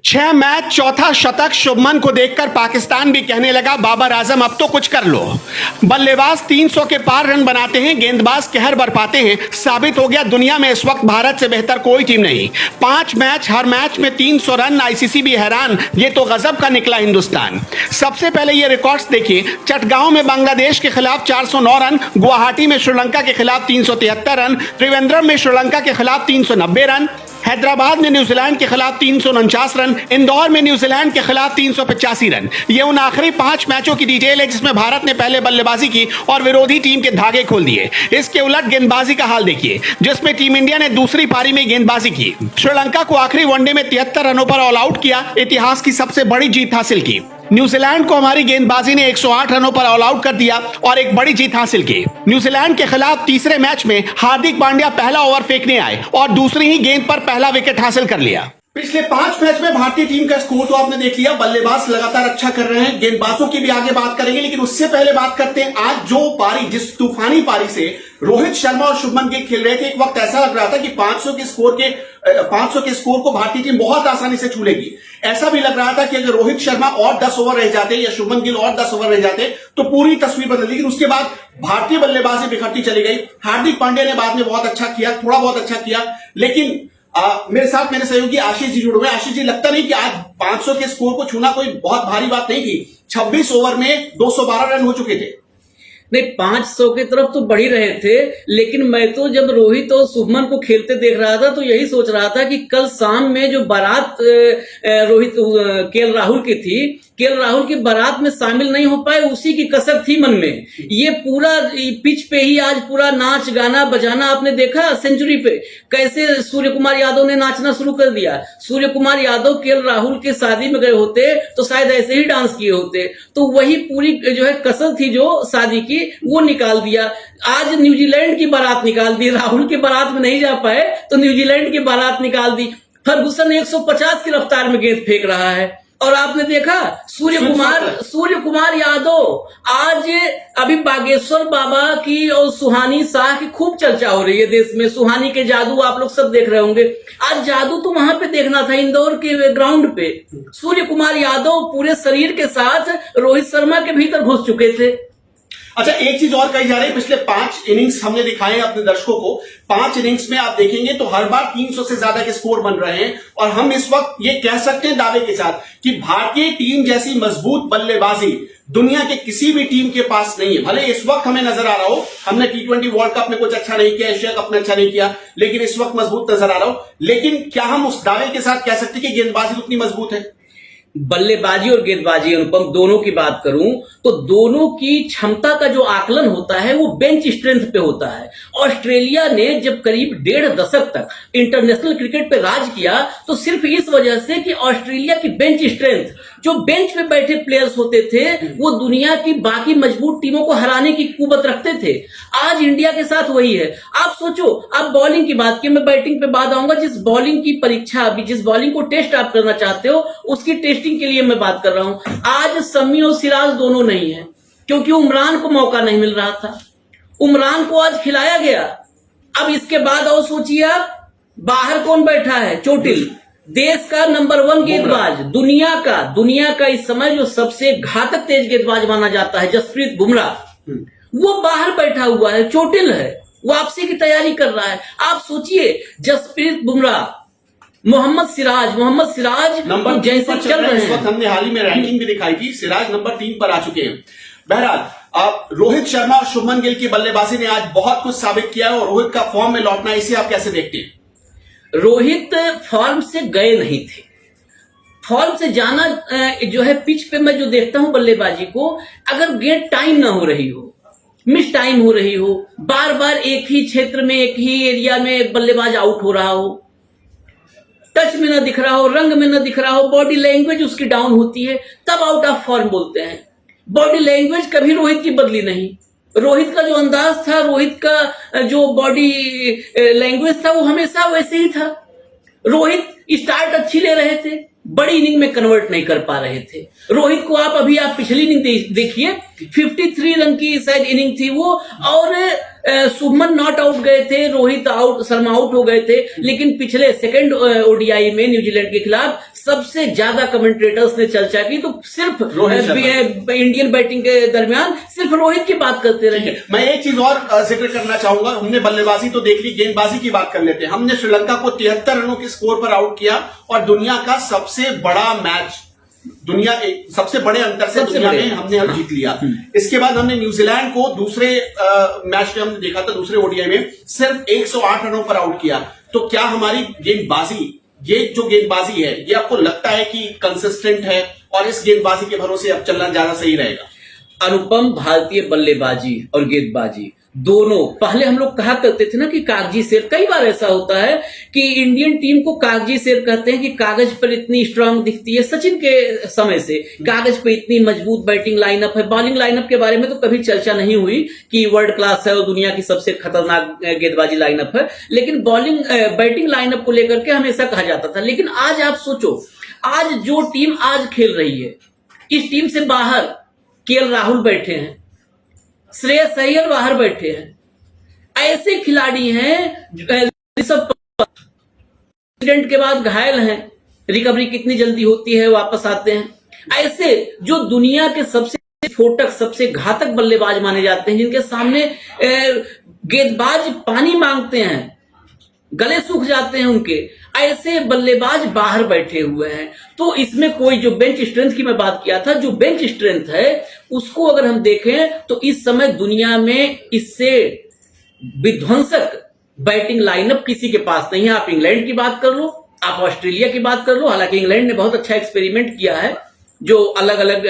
6 match चौथा शतक शुभमन को देखकर पाकिस्तान भी कहने लगा बाबर आजम अब तो कुछ कर लो। बल्लेबाज 300 के पार रन बनाते हैं, गेंदबाज कहर बरपाते हैं। साबित हो गया दुनिया में इस वक्त भारत से बेहतर कोई टीम नहीं। 5 मैच, हर मैच में 300 रन, आईसीसी भी हैरान। ये तो गजब का निकला हिंदुस्तान। सबसे पहले ये रिकॉर्ड्स देखिए। चटगांव में बांग्लादेश के खिलाफ 409 रन, गुवाहाटी में श्रीलंका के खिलाफ 373 रन, त्रिवेंद्रम में श्रीलंका के खिलाफ 390 रन, हैदराबाद में न्यूजीलैंड के खिलाफ 349 रन, इंदौर में न्यूजीलैंड के खिलाफ 385 रन। ये उन आखिरी 5 मैचों की डिटेल है जिसमें भारत ने पहले बल्लेबाजी की और विरोधी टीम के धागे खोल दिए। इसके उलट गेंदबाजी का हाल देखिए, जिसमें टीम इंडिया ने दूसरी पारी में गेंदबाजी की। श्रीलंका को आखिरी वनडे में 73 रनों पर ऑल आउट किया, इतिहास की सबसे बड़ी जीत हासिल की। न्यूजीलैंड को हमारी गेंदबाजी ने 108 रनों पर ऑल आउट कर दिया और एक बड़ी जीत हासिल की। न्यूजीलैंड के खिलाफ तीसरे मैच में हार्दिक पांड्या पहला ओवर फेंकने आए और दूसरी ही गेंद पर पहला विकेट हासिल कर लिया। पिछले 5 मैच में भारतीय टीम का स्कोर तो आपने देख लिया। बल्लेबाज लगातार अच्छा कर रहे हैं, गेंदबाजों की भी आगे बात करेंगे, लेकिन उससे पहले बात करते हैं आज जो पारी, जिस तूफानी पारी से रोहित शर्मा और शुभमन गिल खेल रहे थे। एक वक्त ऐसा लग रहा था कि 500 के स्कोर को भारतीय टीम बहुत आसानी से छू लेगी। ऐसा भी लग रहा था कि अगर रोहित शर्मा और 10 ओवर रह जाते या शुभमन गिल और 10 ओवर रह जाते तो पूरी तस्वीर बदल। लेकिन उसके बाद भारतीय बल्लेबाजी बिखरती चली गई। हार्दिक पांड्या ने बाद में बहुत अच्छा किया, थोड़ा बहुत अच्छा किया, लेकिन मेरे साथ मेरे सहयोगी आशीष जी जुड़े हुए। आशीष जी, लगता नहीं कि आज 500 के स्कोर को छूना कोई बहुत भारी बात नहीं थी? 26 ओवर में 212 रन हो चुके थे। नहीं, 500 की तरफ तो बढ़ ही रहे थे, लेकिन मैं तो जब रोहित और शुभमन को खेलते देख रहा था तो यही सोच रहा था कि कल शाम में जो बारात रोहित केएल राहुल की थी, केएल राहुल की बारात में शामिल नहीं हो पाए, उसी की कसर थी मन में। ये पूरा पिच पे ही आज पूरा नाच गाना बजाना आपने देखा। सेंचुरी पे कैसे सूर्य कुमार यादव ने नाचना शुरू कर दिया। सूर्य कुमार यादव केएल राहुल के शादी में गए होते तो शायद ऐसे ही डांस किए होते। तो वही पूरी जो है कसर थी जो शादी की, वो निकाल दिया। आज न्यूजीलैंड की बारात निकाल दी। राहुल की बारात में नहीं जा पाए तो न्यूजीलैंड की बारात निकाल दी। फर्गुसन 150 की रफ्तार में गेंद फेंक रहा है। और आपने देखा सूर्य कुमार यादव आज अभी बागेश्वर बाबा की और सुहानी शाह की खूब चर्चा हो रही है देश में। सुहानी के जादू आप लोग सब देख रहे होंगे। आज जादू तो वहां पे देखना था, इंदौर के ग्राउंड पे। सूर्य कुमार यादव पूरे शरीर के साथ रोहित शर्मा के भीतर घुस चुके थे। अच्छा, एक चीज और कही जा रही है, पिछले 5 इनिंग्स हमने दिखाए हैं अपने दर्शकों को। 5 इनिंग्स में आप देखेंगे तो हर बार 300 से ज्यादा के स्कोर बन रहे हैं और हम इस वक्त ये कह सकते हैं दावे के साथ कि भारतीय टीम जैसी मजबूत बल्लेबाजी दुनिया के किसी भी टीम के पास नहीं है। भले इस वक्त हमें नजर आ रहा हो, हमने T20 वर्ल्ड कप में कुछ अच्छा नहीं किया, एशिया कप में अच्छा नहीं किया, लेकिन इस वक्त मजबूत नजर आ रहा हो। लेकिन क्या हम उस दावे के साथ कह सकते हैं कि गेंदबाजी उतनी मजबूत है? बल्लेबाजी और गेंदबाजी, अनुपम, दोनों की बात करूं तो दोनों की क्षमता का जो आकलन होता है वो बेंच स्ट्रेंथ पे होता है। ऑस्ट्रेलिया ने जब करीब 1.5 दशक तक इंटरनेशनल क्रिकेट पे राज किया तो सिर्फ इस वजह से कि ऑस्ट्रेलिया की बेंच स्ट्रेंथ, जो बेंच पे बैठे प्लेयर्स होते थे वो दुनिया की बाकी मजबूत टीमों को हराने की कुवत रखते थे। आज इंडिया के साथ वही है। आप सोचो, आप बॉलिंग की बात की, मैं बैटिंग पे बात आऊंगा। जिस बॉलिंग की परीक्षा अभी, जिस बॉलिंग को टेस्ट आप करना चाहते हो, उसकी टेस्टिंग के लिए मैं बात कर रहा हूं। आज शमी और सिराज दोनों नहीं है क्योंकि उमरान को मौका नहीं मिल रहा था। उमरान को आज खिलाया गया। अब इसके बाद और सोचिए आप, बाहर कौन बैठा है? चोटिल, देश का नंबर 1 गेंदबाज, दुनिया का इस समय जो सबसे घातक तेज गेंदबाज माना जाता है, जसप्रीत बुमराह, वो बाहर बैठा हुआ है, चोटिल है, वापसी की तैयारी कर रहा है। आप सोचिए, जसप्रीत बुमराह, मोहम्मद सिराज नंबर जैसे चल रहे हैं। हमने हाल ही में रैंकिंग भी दिखाई थी, सिराज नंबर 3 पर आ चुके हैं। बहरहाल, आप रोहित शर्मा और शुभमन गिल की बल्लेबाजी ने आज बहुत कुछ साबित किया है और रोहित का फॉर्म में लौटना, इसे आप कैसे देखते हैं? रोहित फॉर्म से गए नहीं थे। फॉर्म से जाना जो है, पिच पे मैं जो देखता हूं बल्लेबाजी को, अगर गेंद टाइम ना हो रही हो, मिस टाइम हो रही हो, बार बार एक ही क्षेत्र में, एक ही एरिया में बल्लेबाज आउट हो रहा हो, टच में ना दिख रहा हो, रंग में ना दिख रहा हो, बॉडी लैंग्वेज उसकी डाउन होती है, तब आउट ऑफ फॉर्म बोलते हैं। बॉडी लैंग्वेज कभी रोहित की बदली नहीं। रोहित का जो अंदाज था, रोहित का जो बॉडी लैंग्वेज था, वो हमेशा वैसे ही था। रोहित स्टार्ट अच्छी ले रहे थे, बड़ी इनिंग में कन्वर्ट नहीं कर पा रहे थे। रोहित को आप पिछली इनिंग देखिए, 53 रन की शायद इनिंग थी वो, और शुभमन नॉट आउट गए थे, रोहित आउट, शर्मा आउट हो गए थे, लेकिन पिछले सेकंड ओडीआई में न्यूजीलैंड के खिलाफ सबसे ज्यादा कमेंटेटर्स ने चर्चा की तो सिर्फ इंडियन बैटिंग के दरमियान सिर्फ रोहित की बात करते रहे। मैं एक चीज और जिक्र करना चाहूंगा, हमने बल्लेबाजी तो देख ली, गेंदबाजी की बात कर लेते हैं। हमने श्रीलंका को 73 रनों के स्कोर पर आउट किया और दुनिया का सबसे बड़ा मैच, सबसे बड़े अंतर से दुनिया में हमने जीत लिया। इसके बाद हमने न्यूजीलैंड को दूसरे मैच में हमने देखा था, दूसरे ओडीआई में सिर्फ 108 रनों पर आउट किया। तो क्या हमारी गेंदबाजी, ये जो गेंदबाजी है, ये आपको लगता है कि कंसिस्टेंट है और इस गेंदबाजी के भरोसे अब चलना ज्यादा सही रहेगा? अनुपम, भारतीय बल्लेबाजी और गेंदबाजी दोनों, पहले हम लोग कहा करते थे ना कि कागजी शेर, कई बार ऐसा होता है कि इंडियन टीम को कागजी शेर कहते हैं कि कागज पर इतनी स्ट्रांग दिखती है। सचिन के समय से कागज पर इतनी मजबूत बैटिंग लाइनअप है। बॉलिंग लाइनअप के बारे में तो कभी चर्चा नहीं हुई कि वर्ल्ड क्लास है और दुनिया की सबसे खतरनाक गेंदबाजी लाइनअप है, लेकिन बैटिंग लाइनअप को लेकर के हमेशा कहा जाता था। लेकिन आज आप सोचो, आज जो टीम आज खेल रही है, इस टीम से बाहर केएल राहुल बैठे हैं, श्रेयस अय्यर बाहर बैठे हैं। ऐसे खिलाड़ी हैं ऋषभ एक्सीडेंट के बाद घायल हैं, रिकवरी कितनी जल्दी होती है, वापस आते हैं। ऐसे जो दुनिया के सबसे स्फोटक, सबसे घातक बल्लेबाज माने जाते हैं, जिनके सामने गेंदबाज पानी मांगते हैं, गले सूख जाते हैं उनके, ऐसे बल्लेबाज बाहर बैठे हुए हैं। तो इसमें कोई, जो बेंच स्ट्रेंथ की मैं बात किया था, जो बेंच स्ट्रेंथ है उसको अगर हम देखें तो इस समय दुनिया में इससे विध्वंसक बैटिंग लाइनअप किसी के पास नहीं है। आप इंग्लैंड की बात कर लो, आप ऑस्ट्रेलिया की बात कर लो, हालांकि इंग्लैंड ने बहुत अच्छा एक्सपेरिमेंट किया है, जो अलग अलग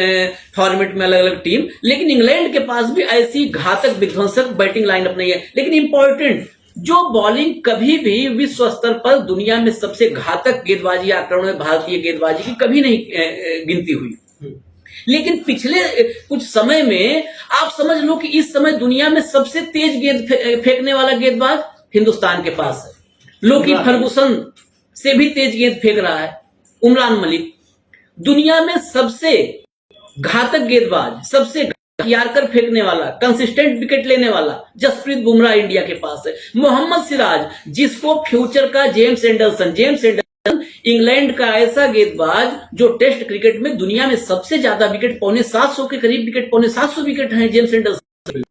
फॉर्मेट में अलग अलग टीम, लेकिन इंग्लैंड के पास भी ऐसी घातक विध्वंसक बैटिंग लाइनअप नहीं है। लेकिन इंपॉर्टेंट, जो बॉलिंग कभी भी विश्व स्तर पर दुनिया में सबसे घातक गेंदबाजी आक्रमण में भारतीय गेंदबाजी की कभी नहीं गिनती हुई। लेकिन पिछले कुछ समय में आप समझ लो कि इस समय दुनिया में सबसे तेज गेंद फेंकने वाला गेंदबाज हिंदुस्तान के पास है। लोकी फर्गुसन से भी तेज गेंद फेंक रहा है उमरान मलिक। दुनिया में सबसे घातक गेंदबाज, सबसे यार्कर फेंकने वाला, कंसिस्टेंट विकेट लेने वाला जसप्रीत बुमराह इंडिया के पास है। मोहम्मद सिराज, जिसको फ्यूचर का जेम्स एंडरसन इंग्लैंड का ऐसा गेंदबाज जो टेस्ट क्रिकेट में दुनिया में सबसे ज्यादा विकेट, 750 के करीब विकेट, 750 विकेट हैं जेम्स एंडरसन।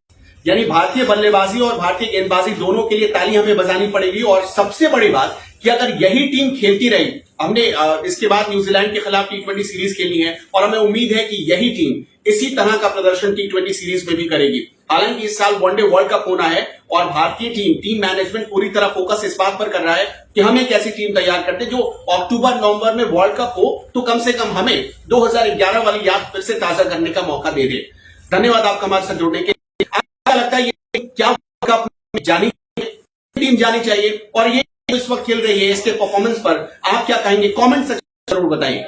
यानी भारतीय बल्लेबाजी और भारतीय गेंदबाजी दोनों के लिए ताली हमें बजानी पड़ेगी। और सबसे बड़ी बात कि अगर यही टीम खेलती रही, हमने इसके बाद न्यूजीलैंड के खिलाफ T20 सीरीज खेलनी है और हमें उम्मीद है कि यही टीम इसी तरह का प्रदर्शन T20 सीरीज में भी करेगी। हालांकि इस साल वनडे वर्ल्ड कप होना है और भारतीय टीम मैनेजमेंट पूरी तरह फोकस इस बात पर कर रहा है कि हम एक ऐसी टीम तैयार करते जो अक्टूबर नवंबर में वर्ल्ड कप हो तो कम से कम हमें 2011 वाली याद फिर से ताजा करने का मौका दे दे। धन्यवाद आपका हमारे साथ जुड़ने के लिए। आपको लगता है ये क्या कप जानी टीम जानी चाहिए और ये इस वक्त खेल रही है, इसके परफॉर्मेंस पर आप क्या कहेंगे? कमेंट सेक्शन जरूर बताइए।